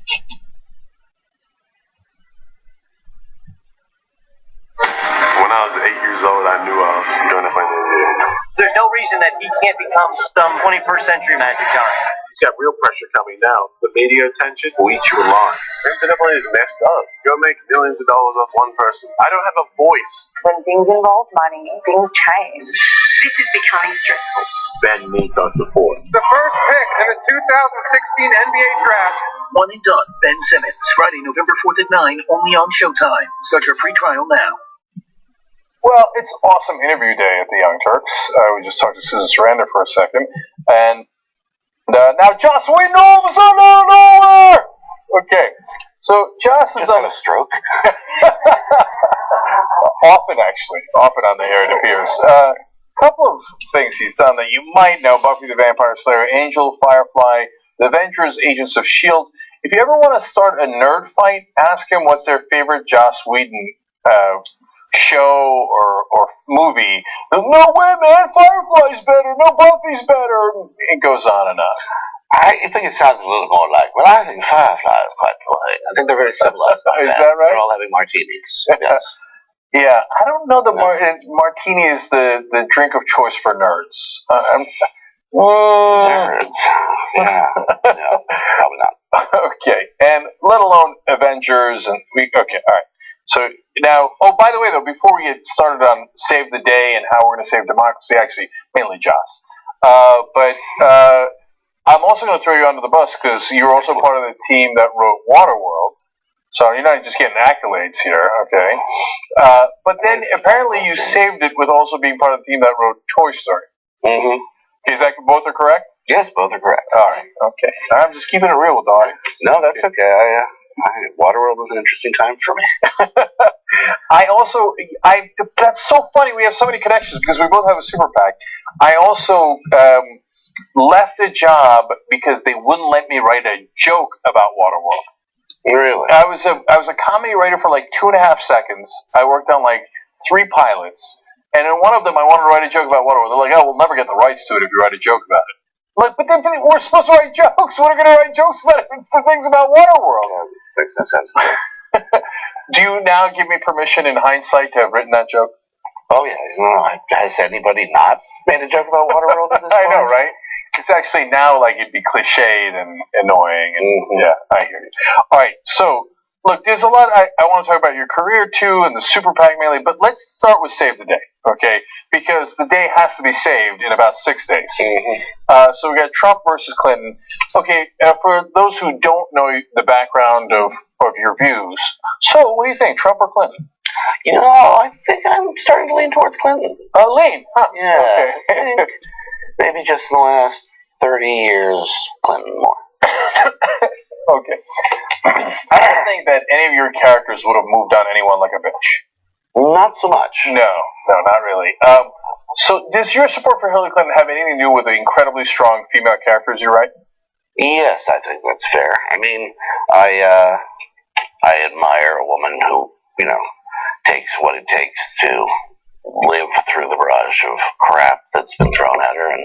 When I was 8 years old, I knew I was going to find it. There's no reason that he can't become some 21st century Magic Johnson. He's got real pressure coming now. The media attention will eat you alive. NCAA is messed up. You'll make millions of dollars off one person. I don't have a voice. When things involve money, things change. This is becoming stressful. Ben needs our support. The first pick in the 2016 NBA Draft. One and done. Ben Simmons. Friday, November 4th at 9, only on Showtime. Start your free trial now. Well, it's awesome interview day at the Young Turks. We just talked to Susan Sarandon for a second. And now Joss Whedon all of a sudden out of nowhere! Okay, so Joss has done a stroke. often on the air it appears. Couple of things he's done that you might know: Buffy the Vampire Slayer, Angel, Firefly, The Avengers, Agents of S.H.I.E.L.D. If you ever want to start a nerd fight, ask him what's their favorite Joss Whedon show or movie. No way, man! Firefly's better. No, Buffy's better. It goes on and on. I think it sounds a little more like, well, I think Firefly is quite the thing. I think they're very similar. Is that right? They're all having martinis. Yes. Yeah, I don't know that martini is the drink of choice for nerds. Nerds. Yeah. No, probably not. Okay, and let alone Avengers and okay, all right. So now, by the way, though, before we get started on Save the Day and how we're going to save democracy, actually, mainly Joss. But I'm also going to throw you under the bus because you're also part of the team that wrote Waterworld. So you're not just getting accolades here, okay? But then apparently you saved it with also being part of the team that wrote Toy Story. Mm-hmm. Is that both are correct? Yes, both are correct. All right, okay. I'm just keeping it real with the audience. No, that's okay. Waterworld was an interesting time for me. That's so funny. We have so many connections because we both have a super PAC. I also left a job because they wouldn't let me write a joke about Waterworld. Really? I was a comedy writer for like 2.5 seconds. I worked on like 3 pilots, and in one of them I wanted to write a joke about Waterworld. They're like, "Oh, we'll never get the rights to it if you write a joke about it." I'm like, but then we're supposed to write jokes. We're going to write jokes about it. It's the things about Waterworld. Yeah, makes no sense. Do you now give me permission in hindsight to have written that joke? Oh yeah. Has anybody not made a joke about Waterworld at this point? I know, right? It's actually now like it'd be cliched and annoying. And yeah, I hear you. All right, so look, there's a lot I want to talk about your career too and the super PAC mainly, but let's start with Save the Day, okay? Because the day has to be saved in about 6 days. Mm-hmm. So we got Trump versus Clinton. Okay, for those who don't know the background of your views, so what do you think, Trump or Clinton? I think I'm starting to lean towards Clinton. Lean? Huh. Yeah. Okay. Maybe just in the last 30 years, Clinton more. Okay. I don't think that any of your characters would have moved on anyone like a bitch. Not so much. No, not really. So does your support for Hillary Clinton have anything to do with the incredibly strong female characters you write? Yes, I think that's fair. I mean, I admire a woman who, takes what it takes to live through the barrage of crap that's been thrown at her, and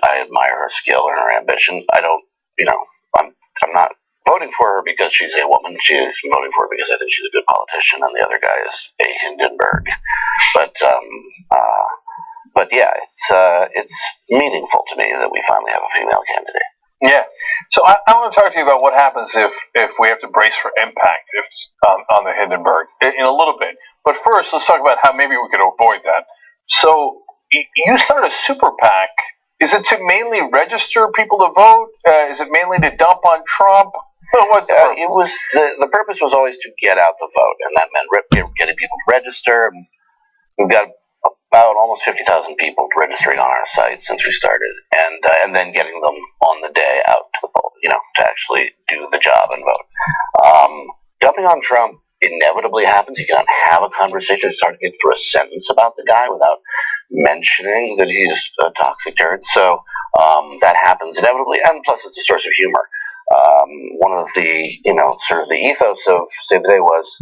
I admire her skill and her ambition. I don't, I'm not voting for her because she's a woman. She's voting for her because I think she's a good politician, and the other guy is a Hindenburg. But yeah, it's meaningful to me that we finally have a female candidate. Yeah. So I want to talk to you about what happens if we have to brace for impact on the Hindenburg in a little bit. But first, let's talk about how maybe we could avoid that. So you started a super PAC. Is it to mainly register people to vote? Is it mainly to dump on Trump? What's the purpose? It was the purpose was always to get out the vote, and that meant getting people to register. We've got about almost 50,000 people registering on our site since we started, and then getting them on the day out to the poll, to actually do the job and vote. Dumping on Trump inevitably happens. You cannot have a conversation, start to get through a sentence about the guy without mentioning that he's a toxic turd. So that happens inevitably, and plus it's a source of humor. One of the, sort of the ethos of Save the Day was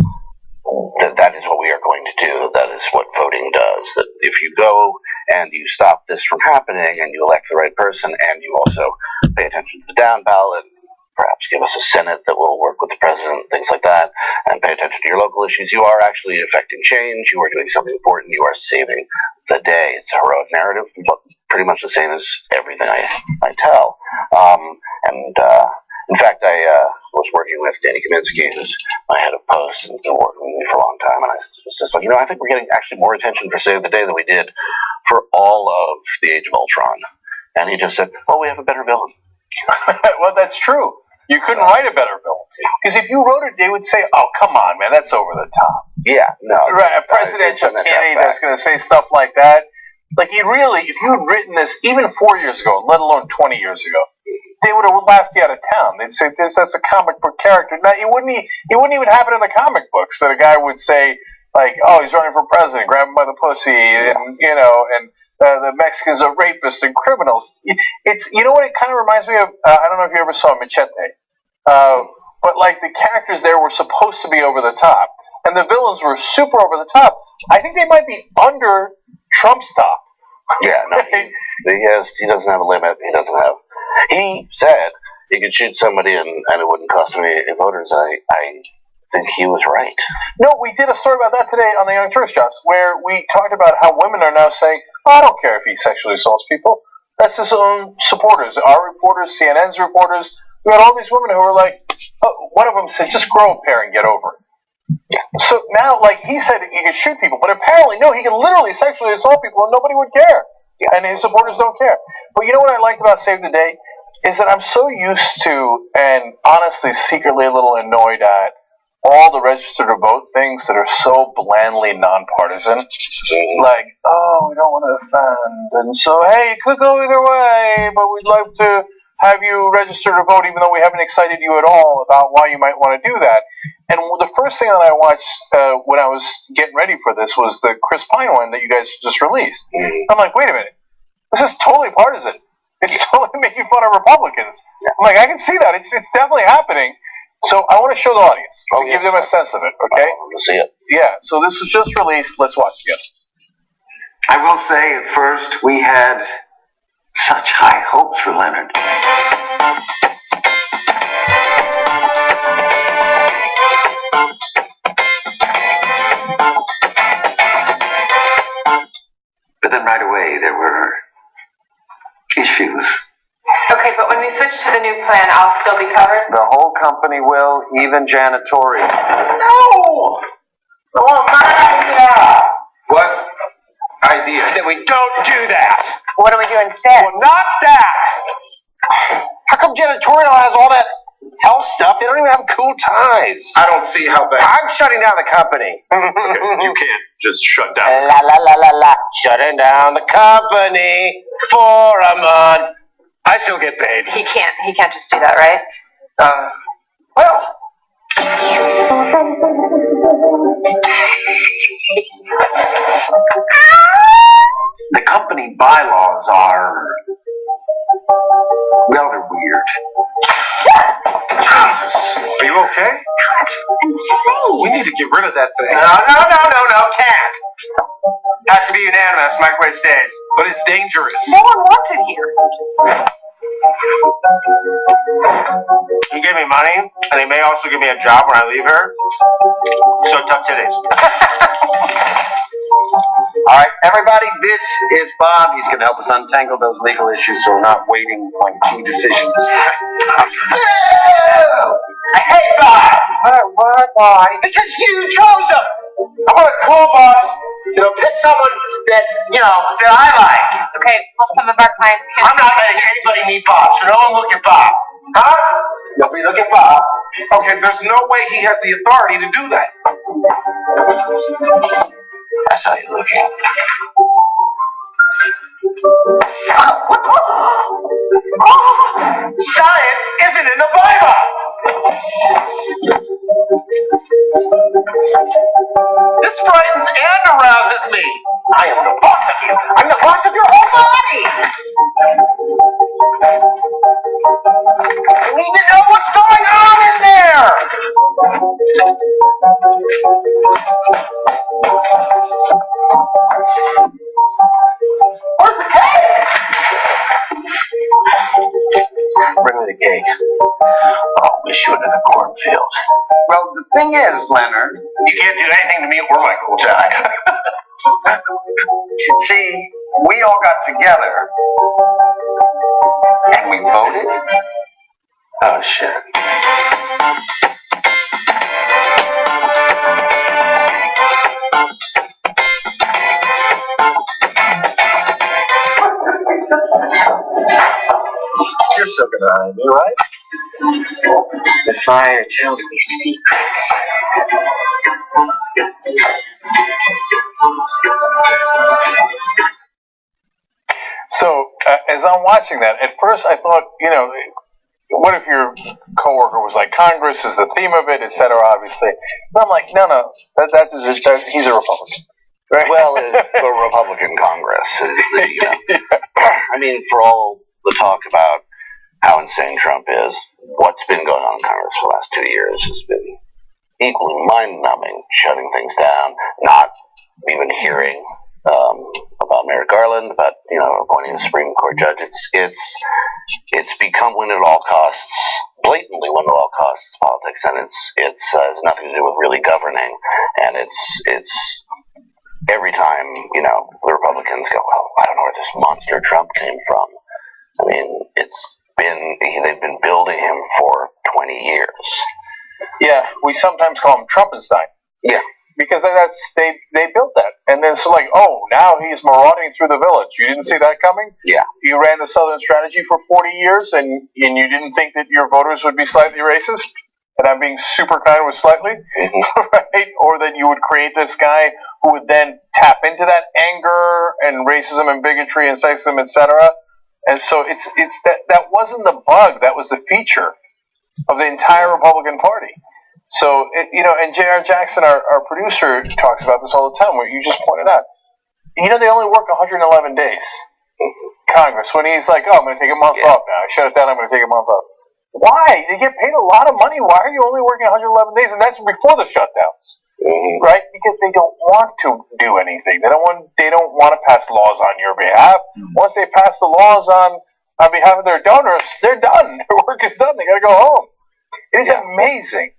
that is what we are going to do. That is what voting does. That if you go and you stop this from happening and you elect the right person and you also pay attention to the down ballot, perhaps give us a Senate that will work with the president, things like that, and pay attention to your local issues. You are actually affecting change. You are doing something important. You are saving the day. It's a heroic narrative, but pretty much the same as everything I tell. In fact, I was working with Danny Kaminsky, who's my head of post, and been working with me for a long time, and I was just like, I think we're getting actually more attention for Save the Day than we did for all of the Age of Ultron. And he just said, well, we have a better villain. Well, that's true. You couldn't write a better villain. Because if you wrote it, they would say, oh, come on, man, that's over the top. Yeah, no. Right, a presidential candidate that's going to say stuff like that. Like, if you had written this even 4 years ago, let alone 20 years ago, they would have laughed you out of town. They'd say, that's a comic book character. Now, it wouldn't even happen in the comic books that a guy would say, like, oh, he's running for president, grab him by the pussy, and, the Mexicans are rapists and criminals. It's, what it kind of reminds me of? I don't know if you ever saw Machete. But, like, the characters there were supposed to be over the top. And the villains were super over the top. I think they might be under Trump's top. Yeah, no, he doesn't have a limit. He said he could shoot somebody and it wouldn't cost him any voters. I think he was right. No, we did a story about that today on the Young Turks, Josh, where we talked about how women are now saying, oh, I don't care if he sexually assaults people. That's his own supporters. Our reporters, CNN's reporters. We had all these women who were like, one of them said, just grow a pair and get over it. So now, like, he said he could shoot people, but apparently, no, he can literally sexually assault people and nobody would care. And his supporters don't care. But you know what I liked about Save the Day? Is that I'm so used to, and honestly secretly a little annoyed at, all the register to vote things that are so blandly nonpartisan. Like, oh, we don't want to offend. And so, hey, it could go either way, but we'd like to have you register to vote even though we haven't excited you at all about why you might want to do that. And the first thing that I watched when I was getting ready for this was the Chris Pine one that you guys just released. I'm like, wait a minute. This is totally partisan. It's totally making fun of Republicans. I'm like, I can see that. It's definitely happening. So I want to show the audience to give them a sense of it, okay? I want to see it. Yeah, so this was just released. Let's watch it. I will say at first we had such high hopes for Leonard. But then right away there were issues. Okay, but when we switch to the new plan, I'll still be covered? The whole company will, even janitorial. No! I want my idea! What idea? That we don't do that! What do we do instead? Well, not that! How come janitorial has all that health stuff? They don't even have cool ties. I don't see how that. I'm shutting down the company. Okay, you can't just shut down. La la la la la. Shutting down the company for a month. I still get paid. He can't just do that, right? Well. The company bylaws are, well, they're weird. Jesus, are you okay? That's insane. We need to get rid of that thing. No, can't. Has to be unanimous. Microwave stays. But it's dangerous. No one wants it here. He gave me money, and he may also give me a job when I leave her. So tough titties. All right, everybody, this is Bob. He's going to help us untangle those legal issues so we're not waiting on key decisions. I hate Bob. Why? Because you chose him. I want a cool boss. Pick someone that I like. Okay, well, some of our clients can. I'm not letting anybody meet Bob, so no one look at Bob. Huh? Nobody look at Bob. Okay, there's no way he has the authority to do that. That's how you're looking. Science isn't in the Bible! This frightens and arouses me. I am the boss of you. I'm the boss of your whole body. I need to know what's going on in there. Where's the cake? bring me the cake. Oh, we shoot in the cornfield. Well, the thing is, Leonard, you can't do anything to me or my cool Jack. See, we all got together and we voted. Oh shit. You're so good behind me, right? The fire tells me secrets. So, as I'm watching that, at first I thought, what if your coworker was like, Congress is the theme of it, etc., obviously. But I'm like, no, he's a Republican. Right? Well, it's the Republican Congress is the, I mean, for all the talk about how insane Trump is, what's been going on in Congress for the last 2 years has been equally mind-numbing, shutting things down, not even hearing about Merrick Garland, about appointing a Supreme Court judge. It's become win at all costs, blatantly win at all costs politics, and it's has nothing to do with really governing. And it's every time the Republicans go, well, I don't know where this monster Trump came from. I mean, they've been building him for 20 years. Yeah, we sometimes call him Trumpenstein. Yeah. Because they built that. And then so now he's marauding through the village. You didn't see that coming? Yeah. You ran the Southern strategy for 40 years and you didn't think that your voters would be slightly racist? And I'm being super kind with slightly? Right? Or that you would create this guy who would then tap into that anger and racism and bigotry and sexism, etc. And so it's that wasn't the bug, that was the feature of the entire Republican Party. So, and J.R. Jackson, our producer, talks about this all the time, where you just pointed out. They only work 111 days. Congress, when he's like, I'm going to take a month off now. I shut it down, I'm going to take a month off. Why? They get paid a lot of money. Why are you only working 111 days? And that's before the shutdowns. Right? Because they don't want to do anything. They don't want to pass laws on your behalf. Once they pass the laws on behalf of their donors, they're done. Their work is done. They got to go home. It is amazing.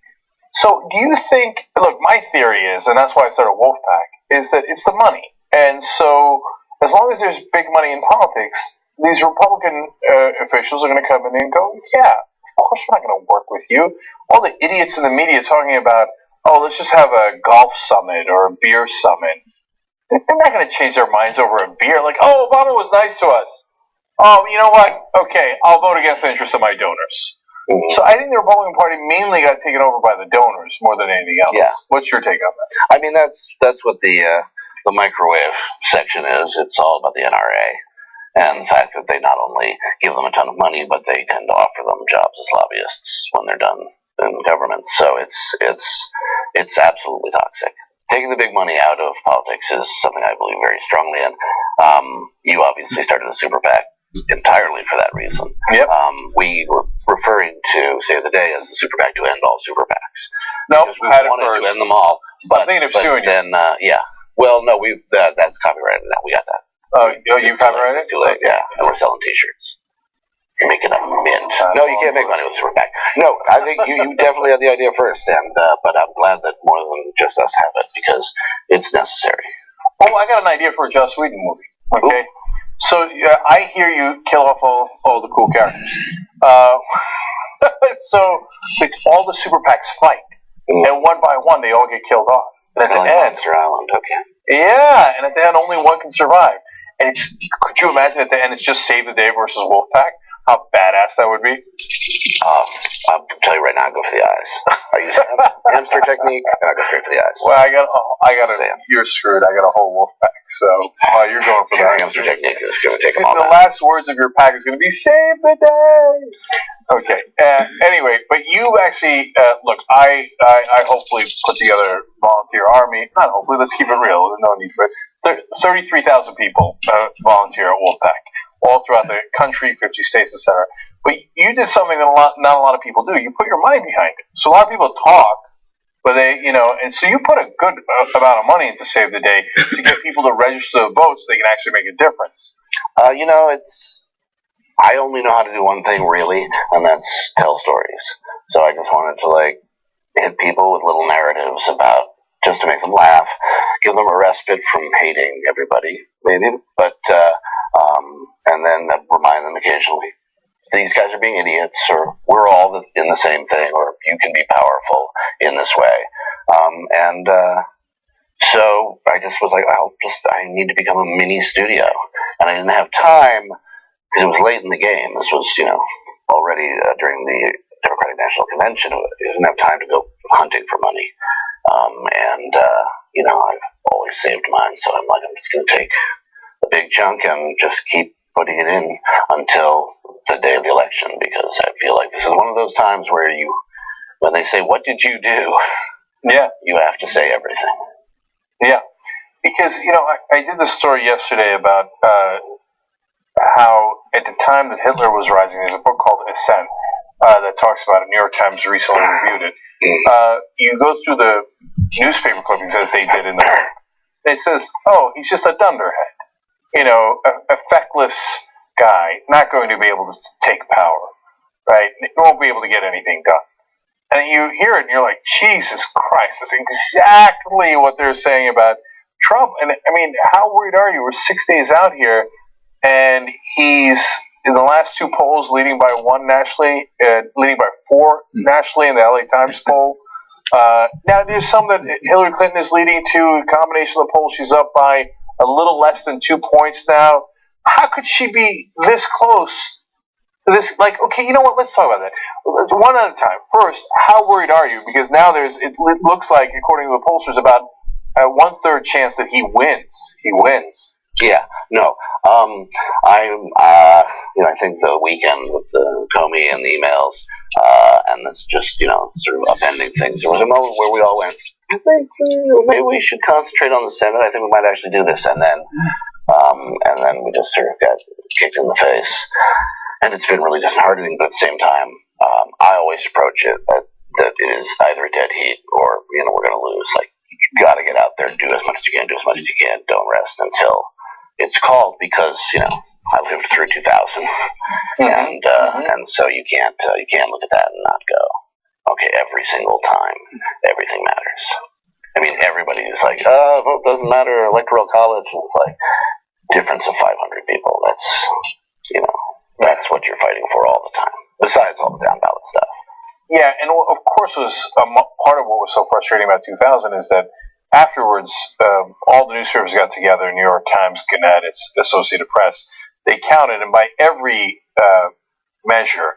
So do you think, look, my theory is, and that's why I started Wolfpack, is that it's the money. And so as long as there's big money in politics, these Republican officials are going to come in and go, yeah, of course we're not going to work with you. All the idiots in the media talking about, let's just have a golf summit or a beer summit. They're not going to change their minds over a beer. Like, Obama was nice to us. You know what? Okay, I'll vote against the interests of my donors. So I think the Republican Party mainly got taken over by the donors more than anything else. Yeah. What's your take on that? I mean, that's what the microwave section is. It's all about the NRA and the fact that they not only give them a ton of money, but they tend to offer them jobs as lobbyists when they're done in government. So it's absolutely toxic. Taking the big money out of politics is something I believe very strongly in. You obviously started a super PAC entirely for that reason. Yep. We were referring to Save the Day as the super PAC to end all super PACs. No, because we wanted to end them all. But, I'm thinking of suing you. Then, well, no, that's copyrighted now. We got that. You copyrighted it? It's too late, yeah. And we're selling T-shirts. You're making a mint. No, you can't make money with super PAC. No, I think you definitely had the idea first, and but I'm glad that more than just us have it because it's necessary. Oh, I got an idea for a Joss Whedon movie. Okay. Ooh. So I hear you kill off all the cool characters. So it's all the super PACs fight, and one by one they all get killed off. And at the end, Monster Island, okay. Yeah, and at the end only one can survive. And could you imagine at the end it's just Save the Day versus Wolfpack? How badass that would be. I'll tell you right now, go for the eyes. I use hamster technique, and I go straight for the eyes. Well, you're screwed. I got a whole wolf pack, so you're going for the hamster technique is going to take them all the down. last words of your pack is going to be "Save the day." Okay. Anyway, but you actually look. I hopefully put together a volunteer army. Not hopefully. Let's keep it real. There's no need for it. 33,000 people volunteer at Wolfpack, all throughout the country, 50 states, etc. But you did something that not a lot of people do. You put your money behind it. So a lot of people talk, but and so you put a good amount of money into Save the Day to get people to register to vote so they can actually make a difference. I only know how to do one thing really, and that's tell stories. So I just wanted to like hit people with little narratives about just to make them laugh, give them a respite from hating everybody, maybe, but and then remind them occasionally these guys are being idiots, or we're all in the same thing, or you can be powerful in this way. So I just was like, I need to become a mini studio, and I didn't have time because it was late in the game. This was, already during the Democratic National Convention. I didn't have time to go hunting for money, I've always saved mine, so I'm like, I'm just going to take a big chunk and just keep putting it in until the day of the election, because I feel like this is one of those times where when they say, "What did you do?" Yeah, you have to say everything. Yeah, because I did this story yesterday about how at the time that Hitler was rising, there's a book called Ascent that talks about it. New York Times recently reviewed it. You go through the newspaper clippings as they did in the book. It says, "Oh, he's just a dunderhead, a feckless guy, not going to be able to take power, right? He won't be able to get anything done." And you hear it, and you're like, Jesus Christ, that's exactly what they're saying about Trump. And I mean, how worried are you? We're 6 days out here, and he's in the last two polls leading by one nationally, leading by four nationally in the LA Times poll. Now, there's some that Hillary Clinton is leading to. A combination of the polls, she's up by a little less than 2 points now. How could she be this close? This, okay, you know what? Let's talk about that one at a time. First, how worried are you? Because now it looks like, according to the pollsters, about a 1/3 chance that he wins. He wins. Yeah, no. I think the weekend with the Comey and the emails, and that's just, sort of upending things. There was a moment where we all went, I think maybe we should concentrate on the Senate. I think we might actually do this. And then we just sort of got kicked in the face. And it's been really disheartening, but at the same time, I always approach it that it is either a dead heat or, we're going to lose. Like, you got to get out there and do as much as you can, don't rest until it's called, because, I lived through 2000, and so you can't look at that and not go, okay, every single time, everything matters. I mean, everybody is like, vote doesn't matter, electoral college, and it's like, difference of 500 people, that's what you're fighting for all the time, besides all the down ballot stuff. Yeah, and of course, was part of what was so frustrating about 2000 is that afterwards, all the newspapers got together, New York Times, Gannett, its Associated Press, they counted, and by every measure,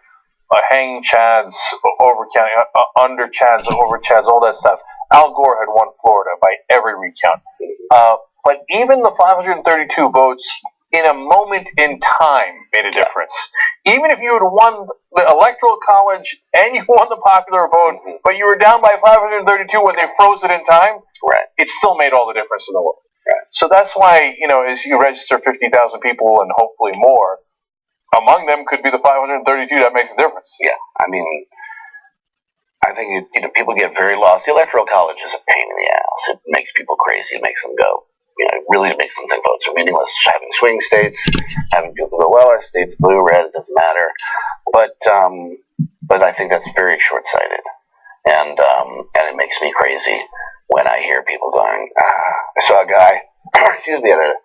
hanging Chads, overcounting, under Chads, over Chads, all that stuff, Al Gore had won Florida by every recount. But even the 532 votes in a moment in time made a difference. Even if you had won the Electoral College and you won the popular vote, but you were down by 532 when they froze it in time, right, it still made all the difference in the world. Right. So that's why, as you register 50,000 people and hopefully more, among them could be the 532 that makes a difference. Yeah, I mean, I think people get very lost. The Electoral College is a pain in the ass. It makes people crazy. It makes them go. It really makes them think votes are meaningless. Having swing states, having people go, well, our state's blue, red, it doesn't matter. But I think that's very short-sighted, and it makes me crazy when I hear people going. I saw a guy, excuse me, at an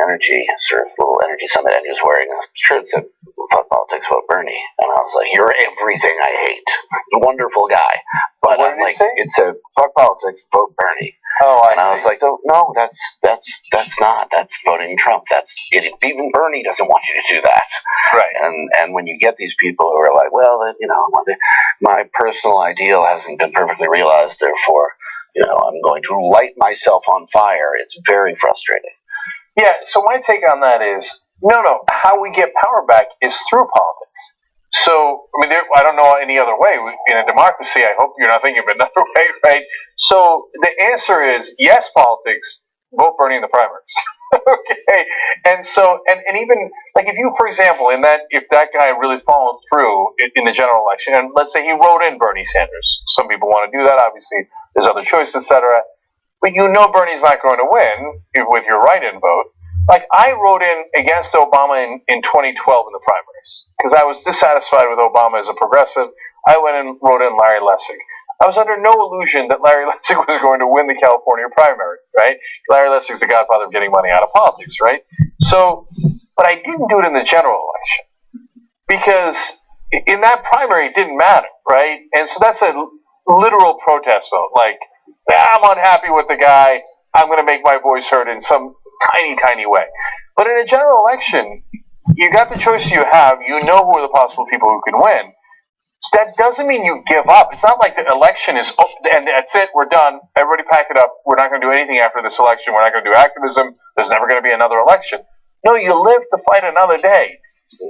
energy sort of little energy summit, and he was wearing a shirt that said "Fuck politics, vote Bernie," and I was like, "You're everything I hate." Wonderful guy, but I'm like, it said "Fuck politics, vote Bernie." Oh, I was like, no, that's not. That's voting Trump. That's getting. Even Bernie doesn't want you to do that. Right. And when you get these people who are like, well, my personal ideal hasn't been perfectly realized, therefore, I'm going to light myself on fire. It's very frustrating. Yeah. So my take on that is, no. How we get power back is through politics. So, I mean, I don't know any other way. In a democracy, I hope you're not thinking of another way, right? So the answer is yes, politics, vote Bernie in the primaries. Okay. And so, and even, like, if you, for example, if that guy really followed through in the general election, and let's say he wrote in Bernie Sanders, some people want to do that, obviously, there's other choices, etc. But Bernie's not going to win with your write-in vote. Like, I wrote in against Obama in 2012 in the primaries because I was dissatisfied with Obama as a progressive. I went and wrote in Larry Lessig. I was under no illusion that Larry Lessig was going to win the California primary, right? Larry Lessig's the godfather of getting money out of politics, right? So, but I didn't do it in the general election because in that primary it didn't matter, right? And so that's a literal protest vote. Like, I'm unhappy with the guy. I'm going to make my voice heard in some tiny, tiny way. But in a general election, you got the choice you have. You know who are the possible people who can win. So that doesn't mean you give up. It's not like the election is, and that's it, we're done. Everybody pack it up. We're not going to do anything after this election. We're not going to do activism. There's never going to be another election. No, you live to fight another day.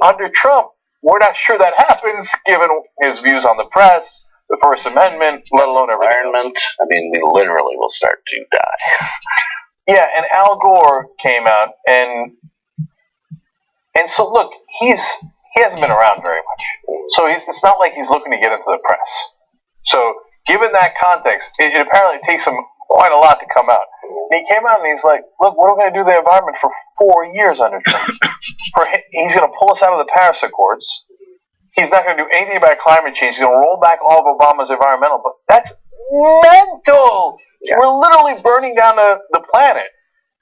Under Trump, we're not sure that happens, given his views on the press, the First Amendment, let alone everything else. I mean, we literally will start to die. Yeah, and Al Gore came out, and so look, he hasn't been around very much, so it's not like he's looking to get into the press. So, given that context, it apparently takes him quite a lot to come out. And he came out and he's like, "Look, what are we going to do to the environment for 4 years under Trump? He's going to pull us out of the Paris Accords. He's not going to do anything about climate change. He's going to roll back all of Obama's environmental. But that's mental. Yeah. We're literally burning down the planet.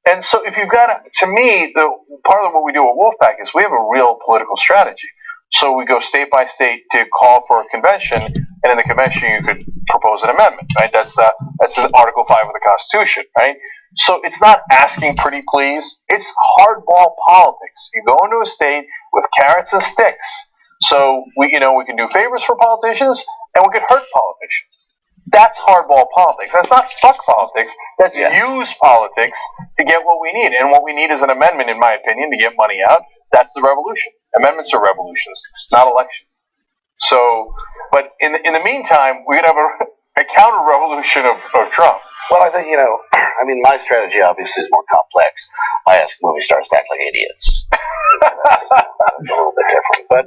And so if you've got to me, the part of what we do at Wolfpack is we have a real political strategy. So we go state by state to call for a convention, and in the convention you could propose an amendment, right? That's in Article 5 of the Constitution, right? So it's not asking pretty please. It's hardball politics. You go into a state with carrots and sticks. So we can do favors for politicians, and we could hurt politicians. That's hardball politics. That's not fuck politics. That's use politics to get what we need. And what we need is an amendment, in my opinion, to get money out. That's the revolution. Amendments are revolutions, not elections. So, but in the meantime, we could have a counter-revolution of Trump. Well, I think, my strategy obviously is more complex. I ask movie stars to act like idiots. It's a little bit different. But,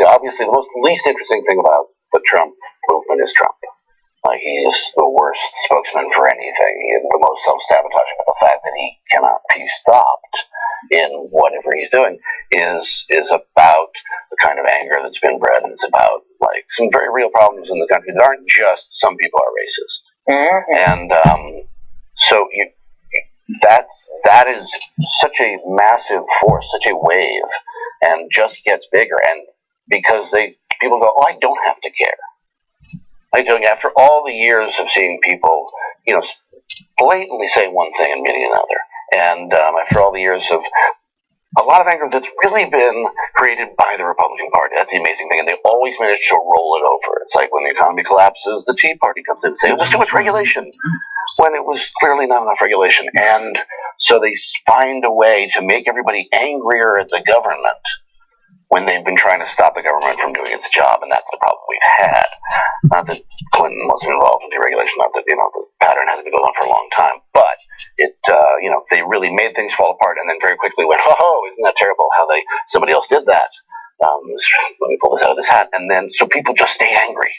obviously the least interesting thing about the Trump movement is Trump. Like, he is the worst spokesman for anything. He is the most self-sabotaging. But the fact that he cannot be stopped in whatever he's doing is about the kind of anger that's been bred, and it's about, like, some very real problems in the country that aren't just some people are racist. Mm-hmm. And so that is such a massive force, such a wave, and just gets bigger. And because people go, I don't have to care. After all the years of seeing people, blatantly say one thing and meaning another, and after all the years of a lot of anger that's really been created by the Republican Party. That's the amazing thing, and they always manage to roll it over. It's like when the economy collapses, the Tea Party comes in and says it was too much regulation, when it was clearly not enough regulation. And so they find a way to make everybody angrier at the government when they've been trying to stop the government from doing its job, and that's the problem we've had. Not that Clinton wasn't involved in deregulation, not that, the pattern hasn't been going on for a long time, but they really made things fall apart, and then very quickly went, isn't that terrible how somebody else did that? Let me pull this out of this hat. And then, so people just stay angry,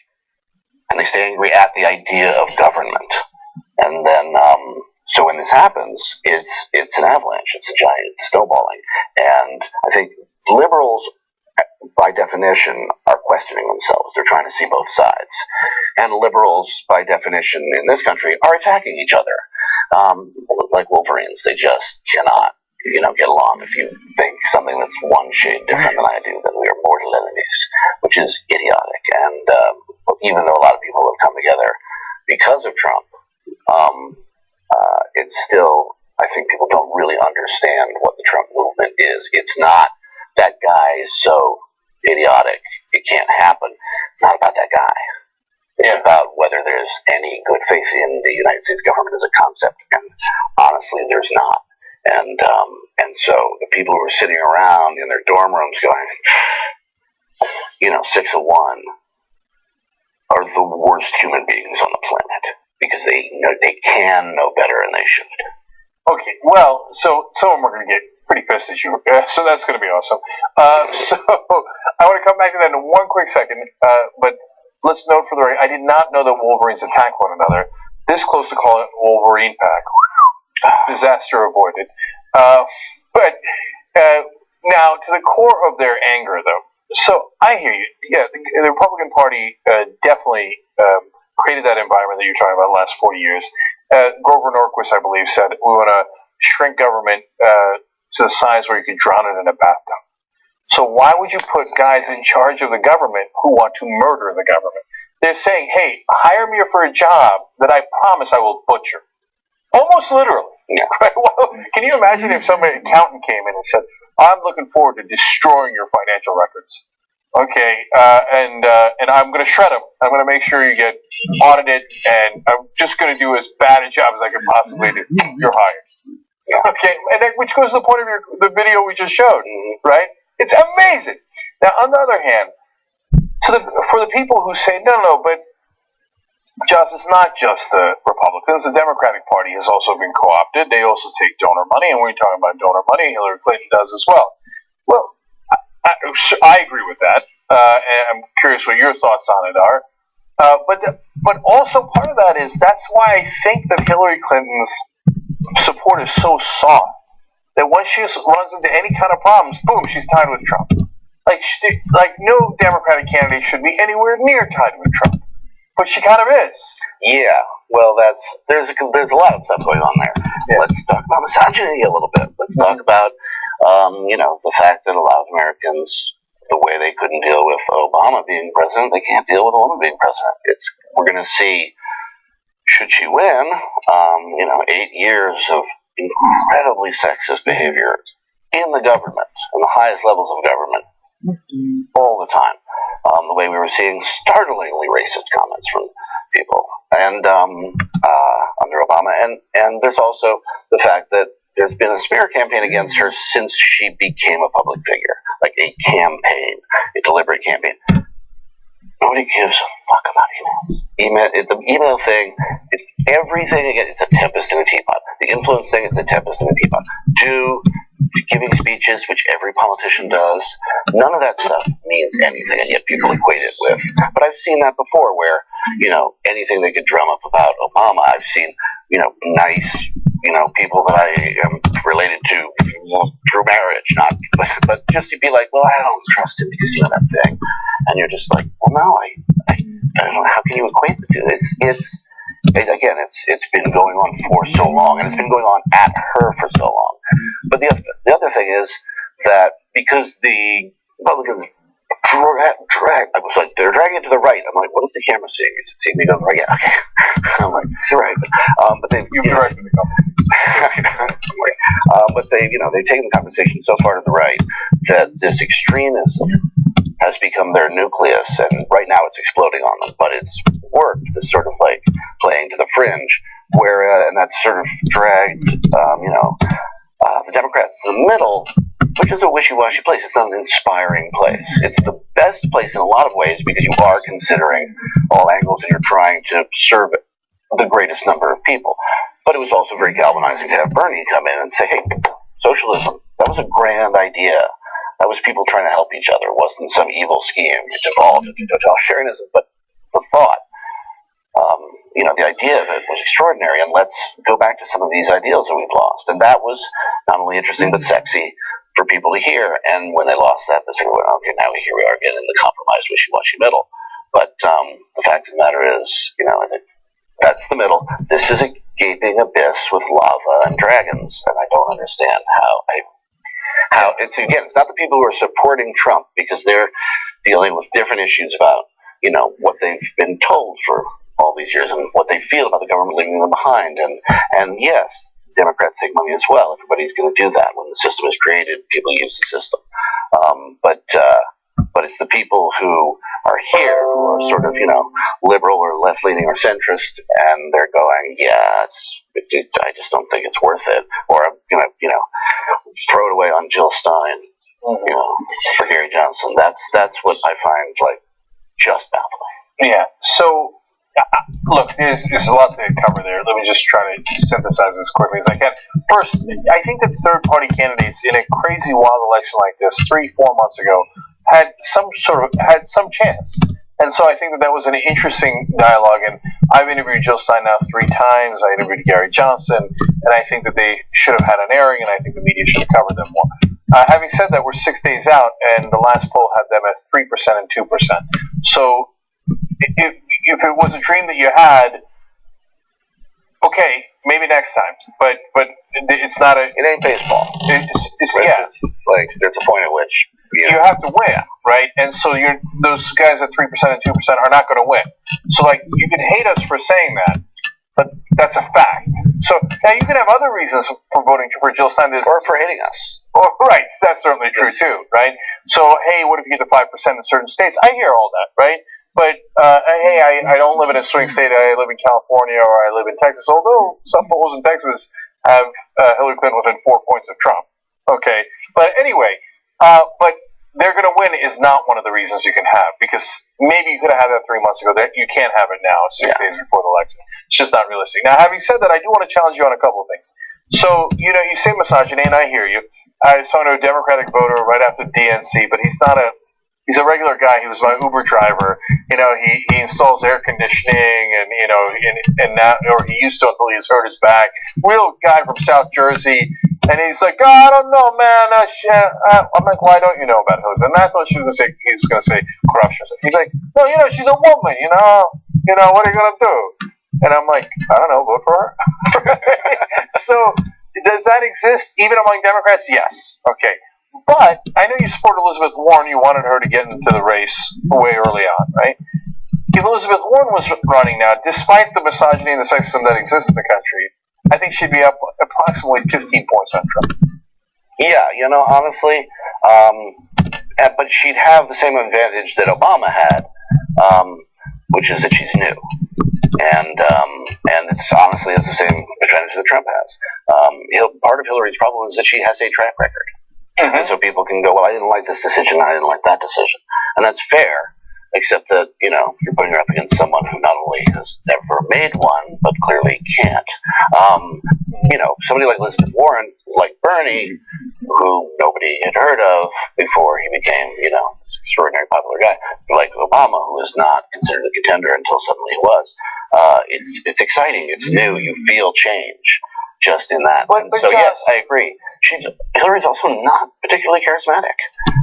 and they stay angry at the idea of government. And then, so when this happens, it's an avalanche, it's a giant snowballing. And I think liberals, by definition, are questioning themselves. They're trying to see both sides. And liberals, by definition, in this country, are attacking each other. Like Wolverines, they just cannot, get along. If you think something that's one shade different than I do, then we are mortal enemies, which is idiotic. And even though a lot of people have come together because of Trump, it's still, I think people don't really understand what the Trump movement is. It's not that guy is so idiotic it can't happen. It's not about that guy. It's about whether there's any good faith in the United States government as a concept, and honestly, there's not. And so the people who are sitting around in their dorm rooms going, 6 of 1, are the worst human beings on the planet, because they can know better and they should. Okay, well, so some of them are going to get pretty pissed at you, so that's going to be awesome. So I want to come back to that in one quick second, but let's note for the record, I did not know that Wolverines attack one another. This close to calling it Wolverine Pack. Disaster avoided. But now, to the core of their anger, though. So I hear you. Yeah, the Republican Party definitely created that environment that you're talking about the last 40 years. Grover Norquist, I believe, said we want to shrink government to the size where you could drown it in a bathtub. So why would you put guys in charge of the government who want to murder the government? They're saying, hey, hire me for a job that I promise I will butcher. Almost literally. Yeah. Right? Well, can you imagine if some accountant came in and said, I'm looking forward to destroying your financial records. Okay, and I'm going to shred them. I'm going to make sure you get audited, and I'm just going to do as bad a job as I can possibly do. You're hired. Okay, and then, which goes to the point of the video we just showed, right? It's amazing. Now, on the other hand, for the people who say, no, but Joss, it's not just the Republicans. The Democratic Party has also been co-opted. They also take donor money, and when you're talking about donor money, Hillary Clinton does as well. Well, I agree with that, and I'm curious what your thoughts on it are. But also part of that is that's why I think that Hillary Clinton's support is so soft that once she runs into any kind of problems, boom, she's tied with Trump. Like no Democratic candidate should be anywhere near tied with Trump. But she kind of is. Yeah. Well, there's a lot of stuff going on there. Yeah. Let's talk about misogyny a little bit. Let's talk about the fact that a lot of Americans, the way they couldn't deal with Obama being president, they can't deal with a woman being president. We're going to see, should she win, 8 years of incredibly sexist behavior in the government, in the highest levels of government, all the time. The way we were seeing startlingly racist comments from people, and under Obama, and there's also the fact that there's been a smear campaign against her since she became a public figure, like a campaign, a deliberate campaign. Nobody gives a fuck about emails. The email thing is everything again. It's a tempest in a teapot. The influence thing is a tempest in a teapot. Giving speeches, which every politician does, none of that stuff means anything, and yet people equate it with. But I've seen that before, where anything they could drum up about Obama. I've seen nice people that I am related to through marriage, but just to be like, well, I don't trust him because that thing, and you're just like, well, no, I don't know. How can you equate the two? It's been going on for so long, and it's been going on at her for so long. But the other thing is that because the Republicans I was like, they're dragging it to the right. I'm like, what is the camera seeing? Is it seeing me go right? Yeah, okay. I'm like, it's right. But you've directed the conversation. But they've taken the conversation so far to the right that this extremism has become their nucleus, and right now it's exploding on them. But it's worked, this sort of like playing to the fringe, and that's sort of dragged, the Democrats to the middle, which is a wishy-washy place. It's not an inspiring place. It's the best place in a lot of ways because you are considering all angles and you're trying to serve the greatest number of people. But it was also very galvanizing to have Bernie come in and say, hey, socialism, that was a grand idea. That was people trying to help each other. It wasn't some evil scheme. It evolved into totalitarianism. But the thought, the idea of it was extraordinary. And let's go back to some of these ideals that we've lost. And that was not only interesting, but sexy for people to hear. And when they lost that, they sort of went, okay, now here we are again in the compromised wishy-washy middle. But the fact of the matter is, that's the middle. This is a gaping abyss with lava and dragons. And I don't understand how it's not the people who are supporting Trump because they're dealing with different issues about what they've been told for all these years and what they feel about the government leaving them behind, and yes, Democrats take money as well. Everybody's going to do that when the system is created. People use the system, but it's the people who are here who are sort of liberal or left leaning or centrist, and they're going, I just don't think it's worth it, or I'm gonna throw it away on Jill Stein, for Gary Johnson. That's what I find like just baffling. Yeah. So look, there's a lot to cover there. Let me just try to synthesize as quickly as I can. First, I think that third-party candidates in a crazy wild election like this 3-4 months ago had some chance. And so I think that was an interesting dialogue. And I've interviewed Jill Stein now 3 times. I interviewed Gary Johnson, and I think that they should have had an airing, and I think the media should have covered them more. Having said that, we're 6 days out, and the last poll had them at 3% and 2%. So if it was a dream that you had, okay, maybe next time. But it's not a. It ain't baseball. It's yeah. It's like there's a point at which you have to win, right? And so those guys at 3% and 2% are not going to win. So like you can hate us for saying that, but that's a fact. So now you can have other reasons for voting for Jill Stein, or for hating us. Oh, right, that's certainly true too, right? So hey, what if you get to 5% in certain states? I hear all that, right? But hey, I don't live in a swing state. I live in California or I live in Texas. Although some polls in Texas have Hillary Clinton within 4 points of Trump. Okay, but anyway, but they're going to win is not one of the reasons you can have, because maybe you could have had that 3 months ago. That you can't have it now, 6 days before the election. It's just not realistic. Now, having said that, I do want to challenge you on a couple of things. So you say misogyny, and I hear you. I was talking to a Democratic voter right after DNC, but he's not a. He's a regular guy. He was my Uber driver. He installs air conditioning, and now, or he used to until he's hurt his back. Real guy from South Jersey, and he's like, "Oh, I don't know, man." I'm like, "Why don't you know about Hillary?" And that's what she was going to say. He was going to say corruption. He's like, "No, she's a woman. What are you going to do?" And I'm like, "I don't know. Vote for her." So, does that exist even among Democrats? Yes. Okay. But I know you support Elizabeth Warren. You wanted her to get into the race way early on, right? If Elizabeth Warren was running now, despite the misogyny and the sexism that exists in the country, I think she'd be up approximately 15 points on Trump. Yeah, honestly, but she'd have the same advantage that Obama had, which is that she's new, and it's honestly has the same advantage that Trump has. Part of Hillary's problem is that she has a track record. Mm-hmm. And so people can go, well, I didn't like this decision, I didn't like that decision. And that's fair, except that, you're putting her up against someone who not only has never made one, but clearly can't. Somebody like Elizabeth Warren, like Bernie, who nobody had heard of before he became, this extraordinary popular guy, like Obama, who was not considered a contender until suddenly he was. It's exciting, it's new, you feel change just in that. But so yes, I agree. Hillary's also not particularly charismatic.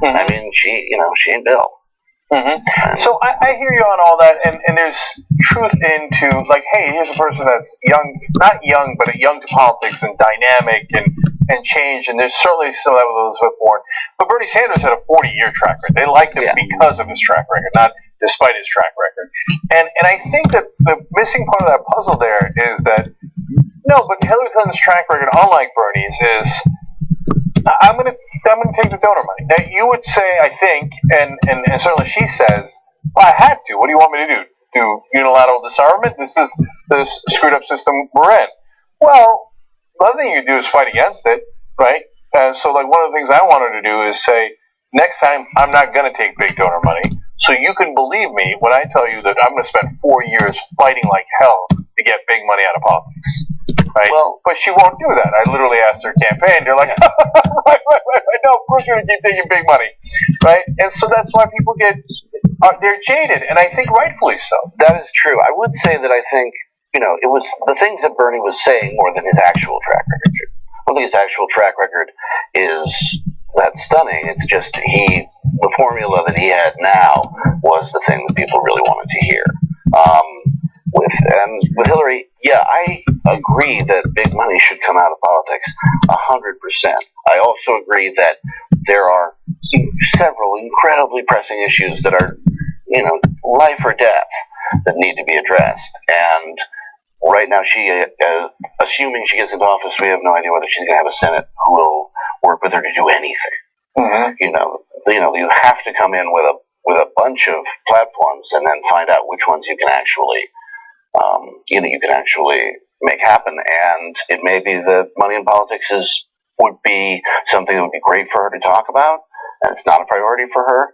Mm-hmm. I mean, she ain't Bill. Mm-hmm. So I hear you on all that, and there's truth into, like, hey, here's a person that's young, not young, but young to politics and dynamic and change, and there's certainly some of that with Elizabeth Warren. But Bernie Sanders had a 40-year track record. They liked him because of his track record, not despite his track record. And I think that the missing part of that puzzle there is that, no, but Hillary Clinton's track record, unlike Bernie's, is I'm going to take the donor money. Now, you would say, I think, and certainly she says, well, I had to. What do you want me to do? Do unilateral disarmament? This is the screwed up system we're in. Well, the other thing you can do is fight against it, right? So, like, one of the things I wanted to do is say, next time, I'm not going to take big donor money. So you can believe me when I tell you that I'm going to spend 4 years fighting like hell to get big money out of politics. Right? Well, but she won't do that. I literally asked her campaign. They're like, right. No, of course you're going to keep taking big money. Right? And so that's why people they're jaded. And I think rightfully so. That is true. I would say that I think, it was the things that Bernie was saying more than his actual track record. I don't think his actual track record is that stunning. It's just the formula that he had now was the thing that people really wanted to hear. With Hillary, yeah, I agree that big money should come out of politics 100%. I also agree that there are several incredibly pressing issues that are, life or death that need to be addressed. And right now, assuming she gets into office, we have no idea whether she's going to have a Senate who will work with her to do anything. Mm-hmm. You have to come in with a bunch of platforms and then find out which ones you can actually make happen. And it may be that money in politics would be something that would be great for her to talk about, and it's not a priority for her.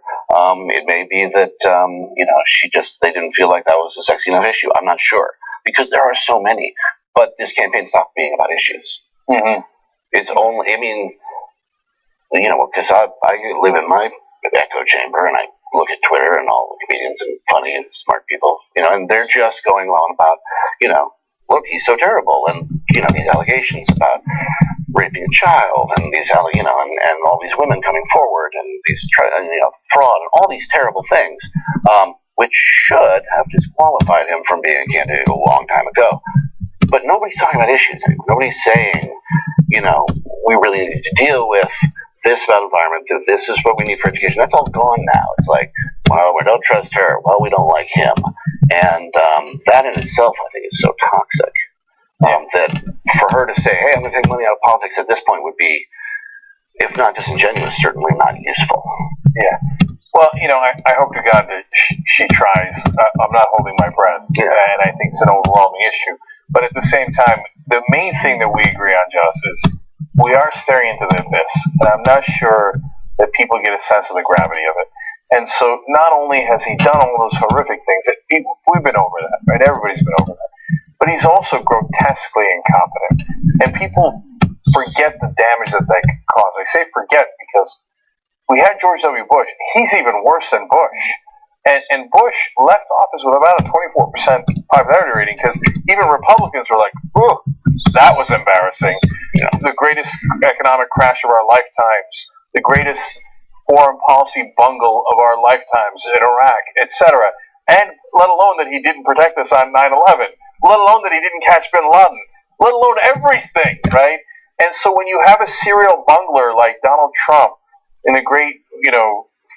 It may be that they didn't feel like that was a sexy enough issue. I'm not sure, because there are so many. But this campaign stopped being about issues. Mm-hmm. It's only, because I live in my echo chamber, and I look at Twitter and all the comedians and funny and smart people, and they're just going on about, look, he's so terrible, and these allegations about raping a child, and these and all these women coming forward, and these fraud, and all these terrible things, which should have disqualified him from being a candidate a long time ago. But nobody's talking about issues anymore. Nobody's saying, we really need to deal with this about environment, that this is what we need for education. That's all gone now. It's like, well, we don't trust her. Well, we don't like him. And that in itself, I think, is so toxic. That for her to say, hey, I'm going to take money out of politics at this point would be, if not disingenuous, certainly not useful. Yeah. Well, I hope to God that she tries. I'm not holding my breath. Yeah. And I think it's an overwhelming issue. But at the same time, the main thing that we agree on, Joss, is we are staring into the abyss. And I'm not sure that people get a sense of the gravity of it. And so not only has he done all those horrific things, that we've been over that, right? Everybody's been over that. But he's also grotesquely incompetent. And people forget the damage that can cause. I say forget because we had George W. Bush. He's even worse than Bush. And Bush left office with about a 24% popularity rating because even Republicans were like, ooh, that was embarrassing. The greatest economic crash of our lifetimes, the greatest foreign policy bungle of our lifetimes in Iraq, etc. And let alone that he didn't protect us on 9/11, let alone that he didn't catch bin Laden, let alone everything, right? And so when you have a serial bungler like Donald Trump, in the great,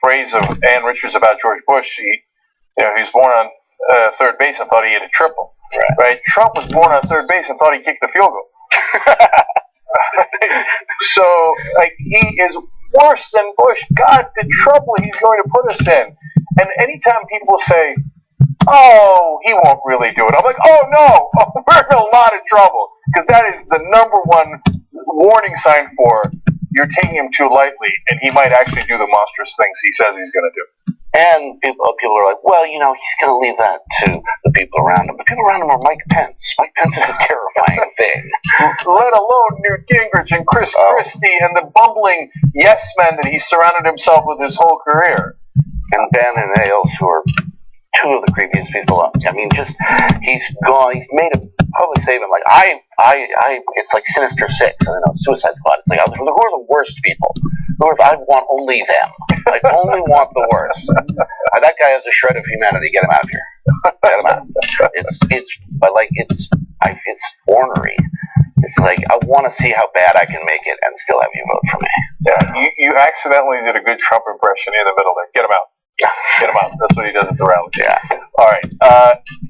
phrase of Ann Richards about George Bush, he was born on third base and thought he hit a triple, right? Trump was born on third base and thought he kicked the field goal. So, he is worse than Bush. God, the trouble he's going to put us in. And anytime people say, oh, he won't really do it, I'm like, oh no, we're in a lot of trouble. Because that is the number one warning sign for you're taking him too lightly, and he might actually do the monstrous things he says he's going to do. And people are like, well, he's going to leave that to the people around him. The people around him are Mike Pence. Mike Pence is a terrifying thing. Let alone Newt Gingrich and Chris Christie and the bumbling yes men that he surrounded himself with his whole career. And Ben and Ailes, who are two of the creepiest people. I mean, he's made a public statement like, it's like Sinister Six, Suicide Squad. It's like, who are the worst people? I want only them. I only want the worst. That guy has a shred of humanity. Get him out of here. Get him out. It's ornery. It's like, I want to see how bad I can make it and still have you vote for me. Yeah, you accidentally did a good Trump impression in the middle there. Get him out. Get him out. That's what he does at the rallies. Yeah. All right.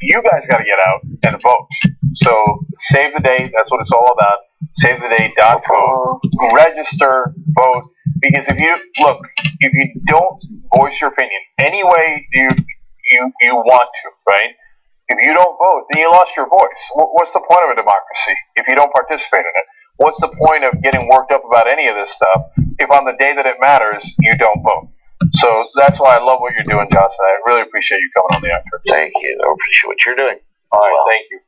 You guys got to get out and vote. So save the date. That's what it's all about. SaveTheDate.com. Register. Vote. Because if you don't voice your opinion any way you want to, right? If you don't vote, then you lost your voice. What's the point of a democracy if you don't participate in it? What's the point of getting worked up about any of this stuff if on the day that it matters, you don't vote? So that's why I love what you're doing, Johnson. I really appreciate you coming on the after. Thank you. I appreciate what you're doing. All right, thank you.